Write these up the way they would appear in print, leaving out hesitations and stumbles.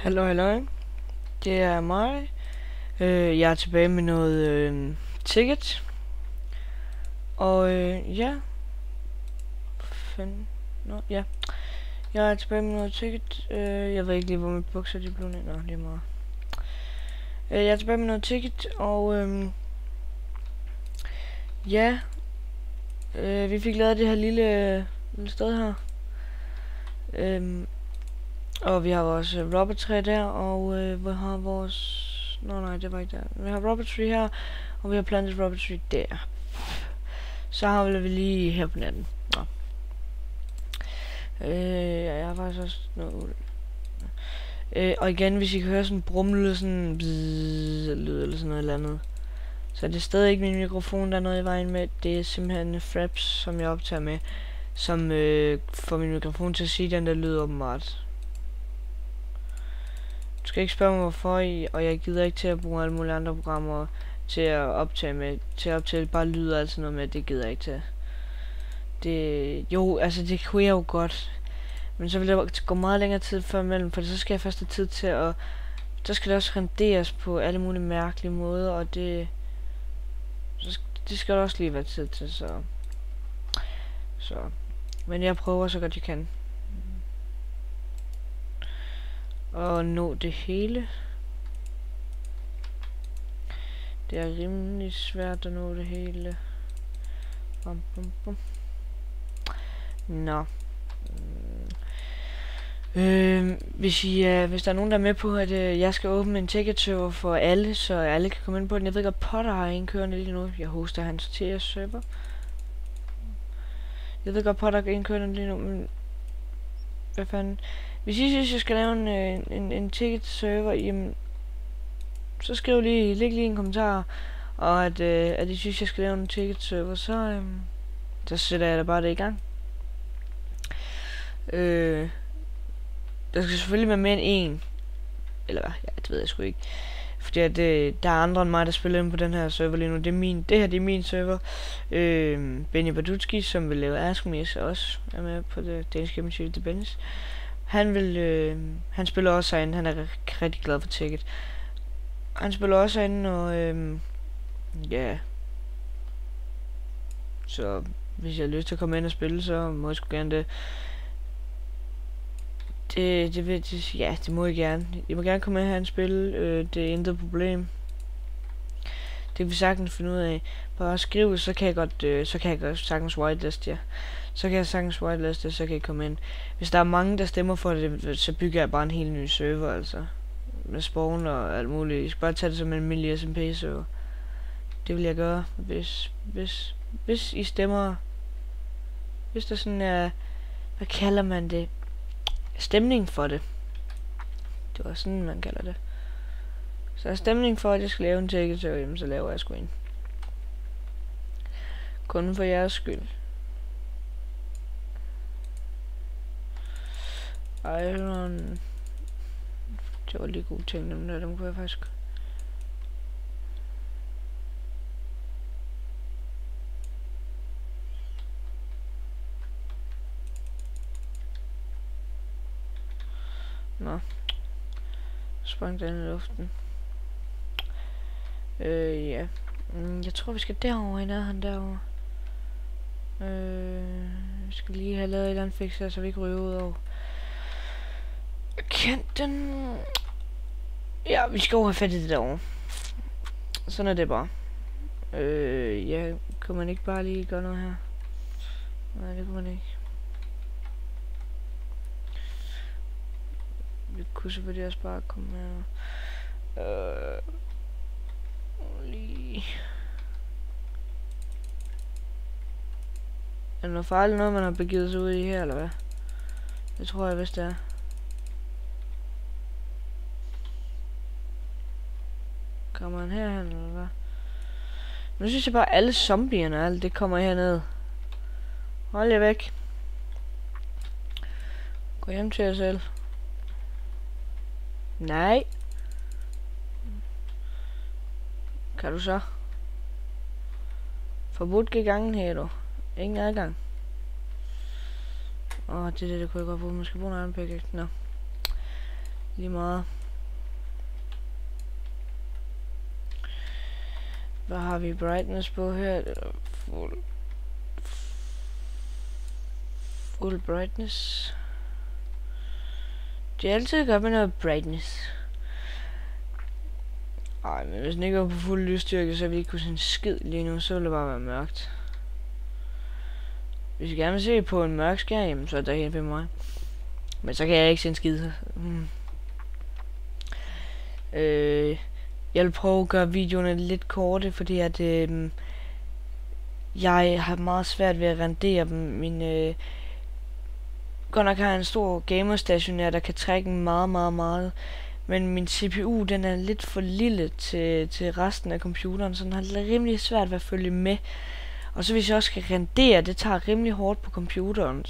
Hallo, hallo. Det er mig. Jeg er tilbage med noget ticket. Og ja. Fanden. Nå, ja. Jeg er tilbage med noget ticket. Jeg ved ikke lige, hvor mine bukser de blev ned. Nå, det er meget. Jeg er tilbage med noget ticket, og ja. Vi fik lavet det her lille sted her. Og vi har vores rubber tree der, og vi har vores... Nå nej, det var ikke der. Vi har rubber tree her, og vi har plantet rubber tree der. Så har vi lige her på natten. Nå. Jeg har faktisk også noget uld. Og igen, hvis I kan høre sådan en brummel, sådan lyd eller sådan noget eller andet, så er det stadig ikke min mikrofon, der er noget i vejen med. Det er simpelthen fraps, som jeg optager med, som får min mikrofon til at sige den der lyd åbenbart. Du skal ikke spørge mig hvorfor, og jeg gider ikke til at bruge alle mulige andre programmer til at optage med, til at optage bare lyd og alt sådan noget med, det gider jeg ikke til. Det, jo, altså det kunne jeg jo godt, men så vil det gå meget længere tid før imellem, for så skal jeg først have tid til at, så skal det også renderes på alle mulige mærkelige måder, og det skal der også lige være tid til, så, men jeg prøver så godt jeg kan. Og nå det hele. Det er rimelig svært at nå det hele. Bum, bum, bum. Nå. Hvis der er nogen, der er med på, at jeg skal åbne en ticket server for alle, så alle kan komme ind på den. Jeg ved godt, Potter har en kørende lige nu. Jeg hoster hans TS server. Jeg ved godt, Potter har en kørende lige nu, men hvad fanden? Hvis I synes, jeg skal lave en ticket server, jamen, så skriv læg lige en kommentar, og at I synes, jeg skal lave en ticket server, så sætter jeg da bare det i gang. Der skal selvfølgelig være mere end en, eller hvad? Ja, det ved jeg sgu ikke. Fordi at, der er andre end mig, der spiller ind på den her server lige nu. Det her er min server. Benny Badutski, som vil lave Ask Me, også er med på det danske eventyr til Bennis. Han spiller også herinde. Han er rigtig glad for ticket. Han spiller også herinde, og ja. Så hvis jeg har lyst til at komme ind og spille, så må jeg sgu gerne det. Det må jeg gerne. I må gerne komme ind her og spille. Det er intet problem. Det kan vi sagtens finde ud af. Bare skriv, så kan jeg godt sagtens whitelist jer. Så kan jeg sagtens whitelist jer, så kan I komme ind. Hvis der er mange, der stemmer for det, så bygger jeg bare en helt ny server, altså. Med spawn og alt muligt. I skal bare tage det som en almindelig SMP-server. Det vil jeg gøre, hvis I stemmer. Hvis der sådan er, hvad kalder man det? Stemning for det. Det var sådan, man kalder det. Så er stemning for, at jeg skal lave en ticket server, så laver jeg sgu en. Kun for jeres skyld. Iron. Det var lige gode ting, dem kunne jeg faktisk. Nå. Sprang den i luften. Ja. Jeg tror vi skal derover i nærheden derovre. Vi skal lige have lavet et eller andet fix her, så vi ikke ryger ud over kanten. Ja, vi skal jo have fat i det derovre. Sådan er det bare. Ja, kunne man ikke bare lige gøre noget her? Nej, det kunne man ikke. Vi kunne selvfølgelig også bare komme her. Lige. Er det noget farligt noget, man har begivet sig ud i her, eller hvad? Det tror jeg vist det er. Kommer han herhen, eller hvad? Nu synes jeg bare, at alle zombierne og alt det kommer herned. Hold jer væk. Gå hjem til jer selv. Nej. Kan du så? Forbudt gangen her, du. Ingen adgang. Det kunne jeg godt bruge. Man skal bruge en anden pickaxe. Nå. Lige meget. Hvad har vi brightness på her? Full brightness. Det er altid godt med noget brightness. Ej, men hvis den ikke var på fuld lysstyrke, så ville vi ikke kunne se en skid lige nu. Så ville det bare være mørkt. Hvis jeg gerne vil se på en mørk skærm, så er det helt ved mig. Men så kan jeg ikke se en skid. Jeg vil prøve at gøre videoerne lidt korte, fordi at jeg har meget svært ved at rendere dem. Godt nok har jeg en stor gamerstationær, der kan trække meget. Men min CPU, den er lidt for lille til resten af computeren, så den har rimelig svært ved at følge med. Og så hvis jeg også skal rendere, det tager rimelig hårdt på computeren,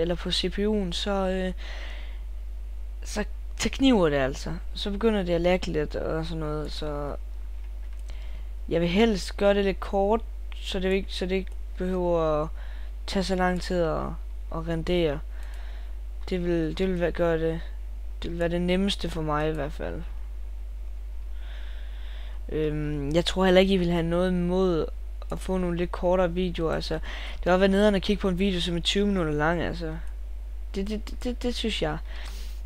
eller på CPU'en, så kniver det altså. Så begynder det at lægge lidt og sådan noget, så jeg vil helst gøre det lidt kort, så det ikke behøver at tage så lang tid at rendere. Det vil være det nemmeste for mig i hvert fald. Jeg tror heller ikke, I vil have noget imod at få nogle lidt kortere videoer. Altså, det var været nederen at kigge på en video, som er 20 minutter lang. Altså, det synes jeg.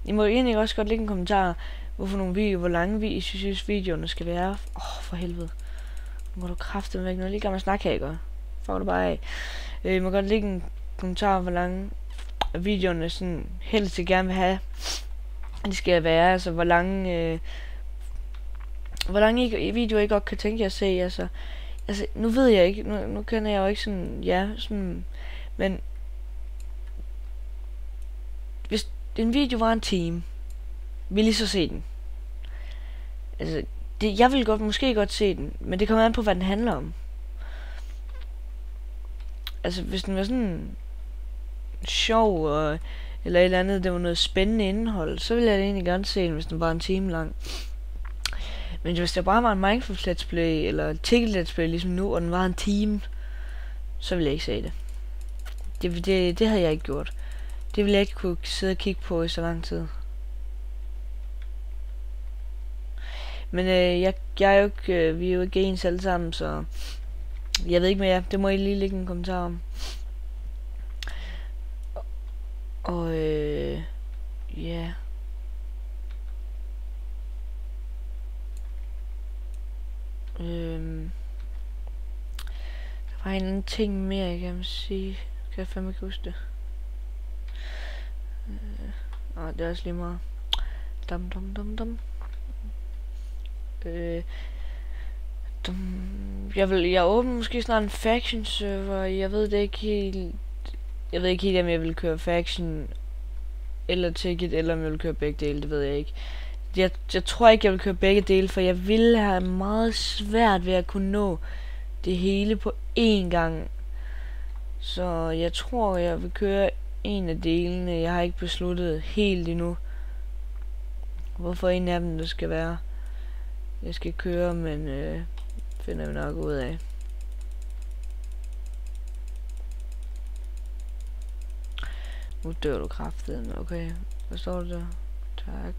I må egentlig også godt lægge en kommentar, hvor lange I synes videoerne skal være. For helvede. Nu må du kraftedeme væk noget. Lige gammel snak her, ikke? Får du bare af. I må godt lægge en kommentar, hvor lange videoerne sådan helst jeg gerne vil have. Det skal være, altså hvor lange videoer I godt kan tænke jer at se, altså nu ved jeg ikke, nu kender jeg jo ikke sådan, men hvis en video var en time, vil I så se den? Altså, jeg vil måske godt se den, men det kommer an på, hvad den handler om. Altså, hvis den var sådan sjov, eller et eller andet, det var noget spændende indhold, så ville jeg egentlig gerne se den, hvis den var en time lang. Men hvis der bare var en Minecraft Let's Play, eller et Ticket Let's Play ligesom nu, og den var en time, så ville jeg ikke se det. Det havde jeg ikke gjort. Det ville jeg ikke kunne sidde og kigge på i så lang tid. Men jeg er jo ikke, vi er jo ikke ens alle sammen, så jeg ved ikke mere. Det må I lige lægge en kommentar om. Og ja. Der var en anden ting mere, jeg kan sige. Kan jeg fandme ikke huske det? Det er også lige meget. Jeg åbner måske snart en faction server. Jeg ved ikke helt, om jeg vil køre faction eller ticket, eller om jeg vil køre begge dele. Det ved jeg ikke. Jeg tror ikke, jeg vil køre begge dele, for jeg vil have meget svært ved at kunne nå det hele på én gang. Så jeg tror, jeg vil køre en af delene. Jeg har ikke besluttet helt endnu, hvorfor en af dem det skal være. Jeg skal køre, men finder vi nok ud af. Nu dør du kraftedeme. Okay, hvad står der? Tak.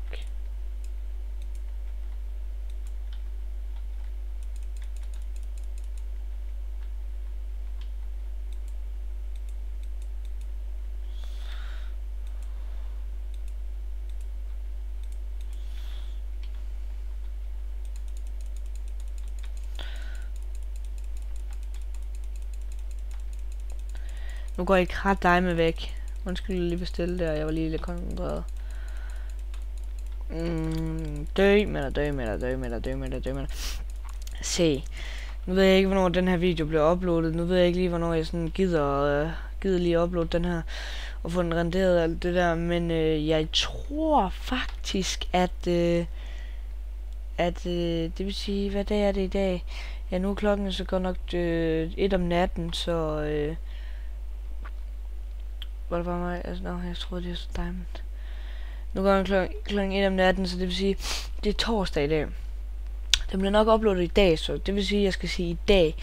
Nu går jeg kraftedeme væk. Undskyld, jeg lige bestille der. Jeg var lige lidt koncentreret. Dø med dig. Se. Nu ved jeg ikke, hvornår den her video bliver uploadet. Nu ved jeg ikke lige, hvornår jeg sådan gider lige uploade den her. Og få den renderet og alt det der. Men jeg tror faktisk, at det vil sige, hvad dag er det i dag? Ja, nu er klokken så godt nok 1 om natten, så var det bare mig? Altså, jeg troede, det var så diamond. Nu går klokken 1 om natten, så det vil sige, det er torsdag i dag. Den bliver nok uploadet i dag, så det vil sige, jeg skal sige i dag.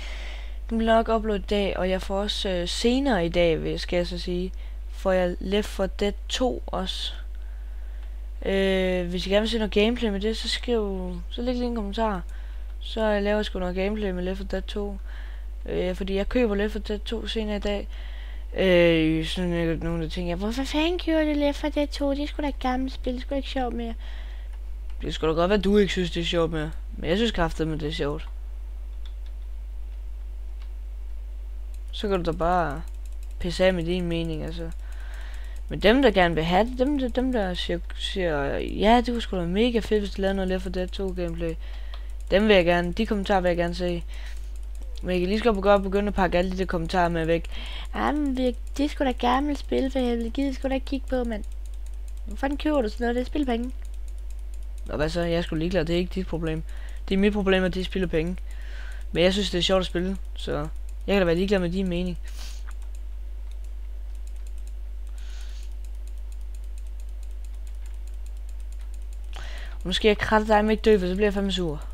Den bliver nok uploadet i dag, og jeg får også senere i dag, skal jeg så sige, får jeg Left 4 Dead 2 også. Hvis I gerne vil se noget gameplay med det, så læg lige en kommentar. Så laver jeg sgu noget gameplay med Left 4 Dead 2. Fordi jeg køber Left 4 Dead 2 senere i dag. Sådan nogle der tænker, hvorfor fanden gjorde det Left 4 Dead 2? Det er sgu da et gammelt spil, det er sgu da ikke sjovt mere. Det skulle da godt være, at du ikke synes, det er sjovt mere. Men jeg synes kraftedeme, det er sjovt. Så kan du da bare pisse af med din mening, altså. Men dem, der gerne vil have det, dem der siger, ja, det kunne sgu da mega fedt, hvis du lavede noget Left 4 Dead 2 gameplay. Dem vil jeg gerne, de kommentarer vil jeg gerne se. Men jeg kan lige så godt begynde at pakke alle de der kommentarer med væk. Men det er sgu da gammelt spil, for helvede, gider sgu da ikke kigge på, mand. Hvor fanden køber du sådan noget, det er spilpenge? Og hvad så, jeg er sgu ligeglad, det er ikke dit problem. Det er mit problem, at de spiller penge. Men jeg synes, det er sjovt at spille, så jeg kan da være ligeglad med din mening. Og nu skal jeg kratte dig med ikke dø, for så bliver jeg fandme sur.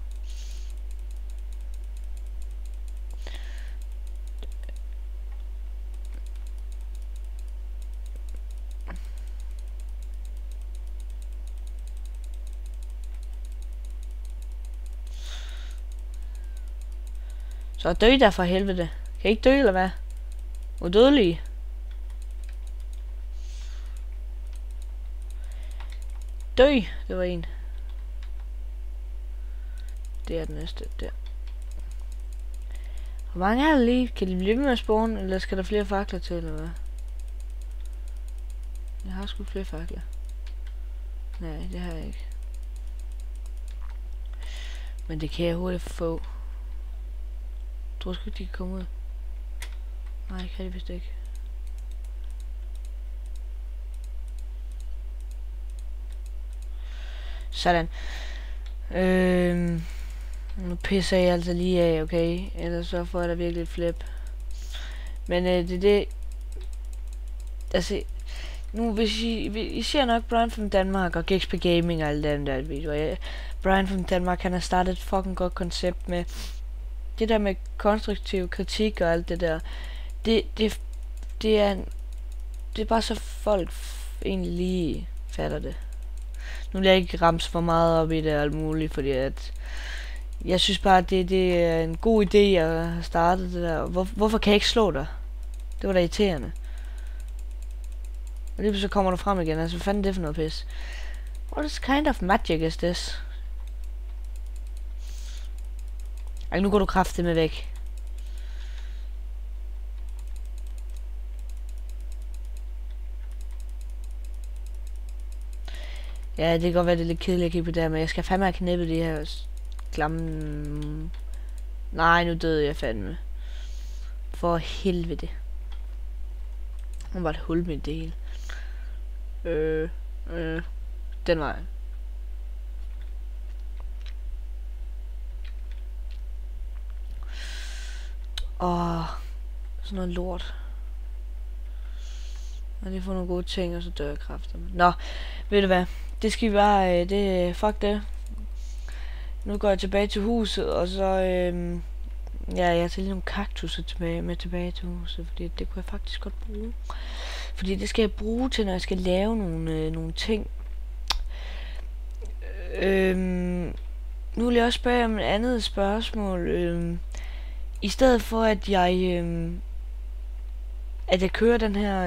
Så dø der for helvede. Kan I ikke dø, eller hvad? Udødelige. Dø! Det var en. Det er den næste, der. Hvor mange er der lige? Kan de blive med at spawne, eller skal der flere fakler til, eller hvad? Jeg har sgu flere fakler. Nej, det har jeg ikke. Men det kan jeg hurtigt få. Jeg tror sgu ikke, de kan komme ud. Nej, kan de vist ikke. Sådan. Nu pisser jeg altså lige af, okay? Ellers så får jeg da virkelig et flip. Men det altså, nu hvis I ser nok Brian from Danmark og GXP Gaming og alle dem der videoer. Brian from Danmark, han har startet et fucking godt koncept med det der med konstruktiv kritik og alt det der. Det er bare så folk egentlig lige fatter det. Nu vil jeg ikke ramse for meget op i det og alt muligt, fordi at jeg synes bare, at det er en god idé at have startet det der. Hvorfor kan jeg ikke slå dig? Det var da irriterende. Og lige så kommer du frem igen. Altså, hvad fanden er det for noget pis? What kind of magic is this? Ej, nu går du kraftigt med væk. Ja, det kan godt være, det er lidt kedeligt at kigge på der, men jeg skal fandme have knippet de her klamme... Nej, nu døde jeg fandme. For helvede. Nu var et hul med det hele. Den vej. Sådan noget lort. Og lige få nogle gode ting, og så dør jeg kræfter. Nå, ved du hvad? Det skal vi bare, fuck det. Nu går jeg tilbage til huset, og så, ja, jeg tager lige nogle kaktusser tilbage til huset, fordi det kunne jeg faktisk godt bruge. Fordi det skal jeg bruge til, når jeg skal lave nogle ting. Nu vil jeg også spørge om et andet spørgsmål. I stedet for, at jeg kører den her,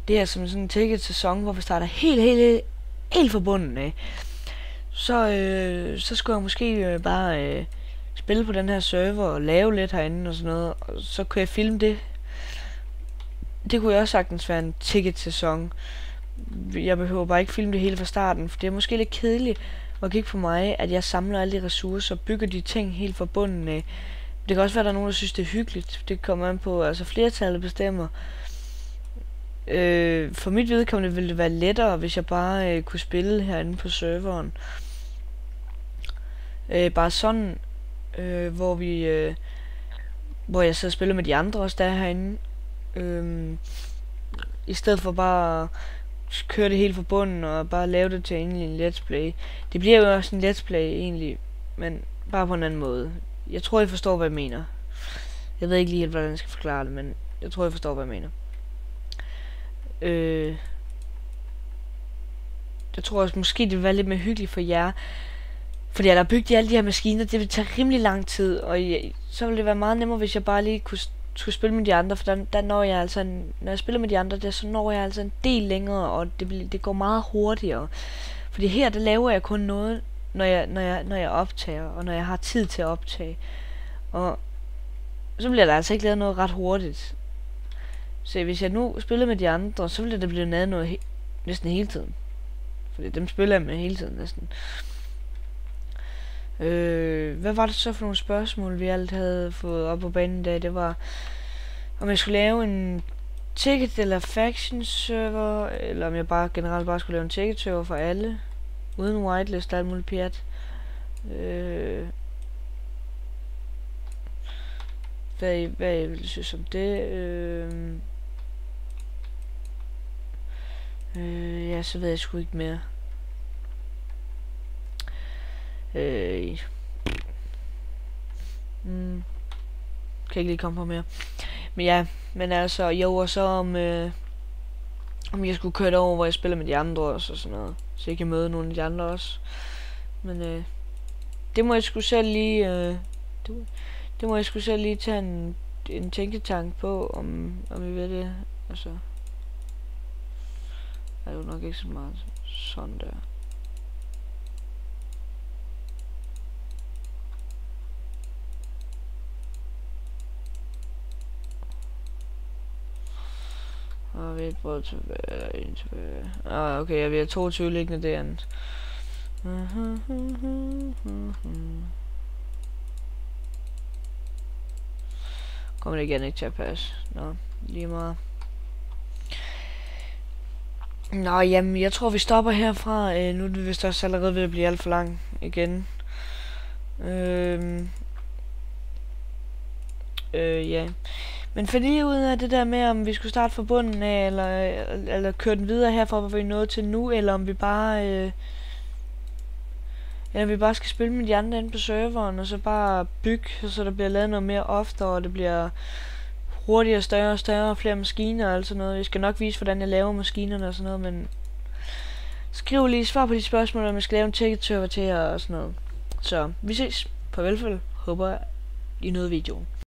det her som sådan en ticket-sæson, hvor vi starter helt fra bunden af, så skulle jeg måske bare spille på den her server og lave lidt herinde og sådan noget, og så kunne jeg filme det. Det kunne jo også sagtens være en ticket-sæson. Jeg behøver bare ikke filme det hele fra starten, for det er måske lidt kedeligt at kigge på mig, at jeg samler alle de ressourcer og bygger de ting helt fra bunden af. Det kan også være, at der er nogen, der synes, det er hyggeligt. Det kommer an på, altså flertallet bestemmer. For mit vedkommende ville det være lettere, hvis jeg bare kunne spille herinde på serveren. Bare sådan, hvor jeg sidder og spiller med de andre også, der er herinde. I stedet for bare at køre det helt fra bunden og bare lave det til en let's play. Det bliver jo også en let's play egentlig, men bare på en anden måde. Jeg tror, I forstår, hvad jeg mener. Jeg ved ikke lige helt, hvordan jeg skal forklare det, men jeg tror, I forstår, hvad jeg mener. jeg tror også, måske det vil være lidt mere hyggeligt for jer. Fordi at der bygget alle de her maskiner, det vil tage rimelig lang tid, og så ville det være meget nemmere, hvis jeg bare lige skulle spille med de andre, for der når jeg altså, når jeg spiller med de andre, så når jeg altså en del længere, og det går meget hurtigere. Fordi her, der laver jeg kun noget, når jeg optager, og når jeg har tid til at optage. Og så bliver der altså ikke lavet noget ret hurtigt. Så hvis jeg nu spiller med de andre, så ville det blive lavet noget næsten hele tiden. Fordi dem spiller jeg med hele tiden næsten. Hvad var det så for nogle spørgsmål, vi alt havde fået op på banen i dag? Det var, om jeg skulle lave en ticket eller faction server, eller om jeg generelt bare skulle lave en ticket server for alle, uden whitelist og alt muligt pjat. Hvad jeg ville synes om det? Ja, så ved jeg sgu ikke mere. Kan ikke lige komme på mere. Men ja, men altså, jo, og så om jeg skulle køre over, hvor jeg spiller med de andre også, og sådan noget. Så jeg kan møde nogle af de andre også. Men det må jeg sgu selv lige, det må jeg sgu selv lige tage en tænketank på, om I ved det. Altså, er jo nok ikke så meget sådan der. Og vi er et brød tilbage, eller en tilbage. Okay, jeg vil have 22 liggende derinde. Kommer det igen ikke til at passe. Nå, lige meget. Nå, jamen, jeg tror vi stopper herfra. Nu er det vist også allerede ved at blive alt for lang igen. Ja. Men find lige ud af det der med, om vi skulle starte fra bunden af, eller køre den videre herfra, hvor vi er nået til nu, eller om vi bare skal spille med de andre inde på serveren, og så bare bygge, så der bliver lavet noget mere oftere, og det bliver hurtigere, større og større, flere maskiner og alt sådan noget. Jeg skal nok vise, hvordan jeg laver maskinerne og sådan noget, men skriv lige svar på de spørgsmål, om jeg skal lave en ticket server til jer og sådan noget. Så vi ses. Farvel. Håber I nåede videoen.